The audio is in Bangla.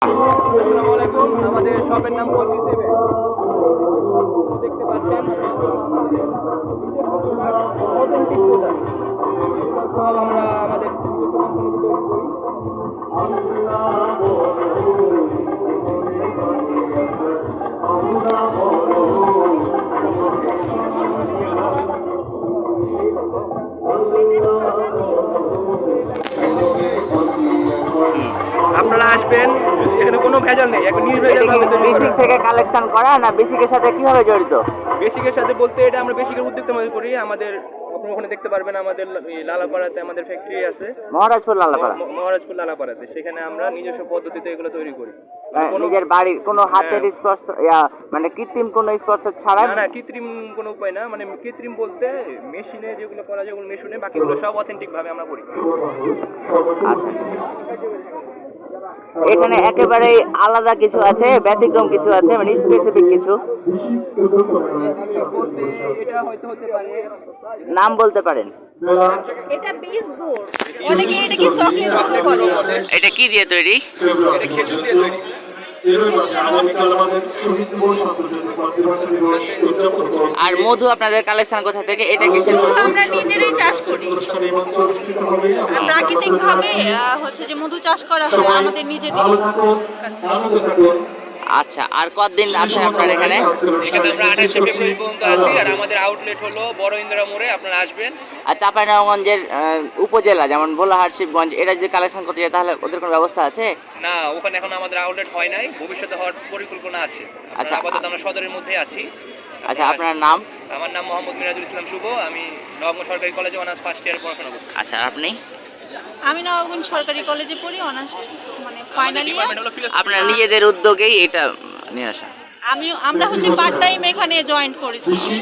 আসসালামু আলাইকুম। আমাদের শপের নাম 47। দেখতে পাচ্ছেন অথেন্টিক প্রোডাক্ট সব আমরা আমাদের নিজস্ব কোম্পানিতে তৈরি করি। আপনারা আসবেন, এখানে কোনো ভেজাল নেই, একদম নির্ভেজাল ভাবে তৈরি করা। বেসিক থেকে কালেকশন করা না বেসিকের সাথে কিভাবে জড়িত? বেসিকের সাথে বলতে এটা আমরা বেসিকের উদ্যোক্তা মনে করি। আমাদের আপনারা ওখানে দেখতে পারবেন আমাদের লালাপাড়াতে আমাদের ফ্যাক্টরি আছে, মহারাজপুর লালাপাড়া। মহারাজপুর লালাপাড়াতে। সেখানে আমরা নিজস্ব পদ্ধতিতে এগুলো তৈরি করি। নিজের বাড়ির কোনো হাতের স্পর্শ মানে কৃত্রিম কোনো স্পর্শ ছাড়া? না, কৃত্রিম কোনো উপায় না। মানে কৃত্রিম বলতে মেশিনে যেগুলো করা যায় ওগুলো মেশিনে, বাকিগুলো সব অথেন্টিক ভাবে আমরা করি। আচ্ছা, এখানে একেবারে আলাদা কিছু আছে, ব্যতিক্রম কিছু আছে, মানে স্পেসিফিক কিছু বলতে এটা হয়তো হতে পারে, নাম বলতে পারেন? এটা বিস বোর্ড, অনেকে এটাকে চকলেট বলে। এটা কি দিয়ে তৈরি? এটা খেজুর দিয়ে তৈরি। আর মধু আপনাদের কালেকশন কোথা থেকে? এটা কিসের মধু? আমরা নিজেরাই চাষ করি, প্রাকৃতিক ভাবে হচ্ছে যে মধু চাষ করা হয় আমাদের নিজেদের। আচ্ছা, আর কতদিন আছেন আপনার এখানে? এখানে আমরা 28 ফেব্রুয়ারি পর্যন্ত আছি। আর আমাদের আউটলেট হলো বড় ইন্দিরা মোড়ে, আপনারা আসবেন। আর চাঁপাইনবাবগঞ্জের উপজেলা যেমন ভোলাহাট, শিবগঞ্জ, এটা যদি কালেকশন করতে যায় তাহলে ওদের কোনো ব্যবস্থা আছে? না, ওখানে এখন আমাদের আউটলেট হয় নাই, ভবিষ্যতে হওয়ার পরিকল্পনা আছে। আচ্ছা, আপাতত আমরা সদরের মধ্যে আছি। আচ্ছা, আপনার নাম? আমার নাম মোহাম্মদ মিরাজুল ইসলাম শুভ। আমি নবগঞ্জ সরকারি কলেজে অনার্স ফার্স্ট ইয়ার পড়াশোনা করছি। আচ্ছা, আপনি? আমি নবগঞ্জ সরকারি কলেজে পড়ি, অনার্স মানে ফাইনাল ইয়ার। আপনার নিজেদের উদ্যোগেই এটা নিয়ে আসা? আমরা হচ্ছে পার্ট টাইম এখানে জয়েন করেছি।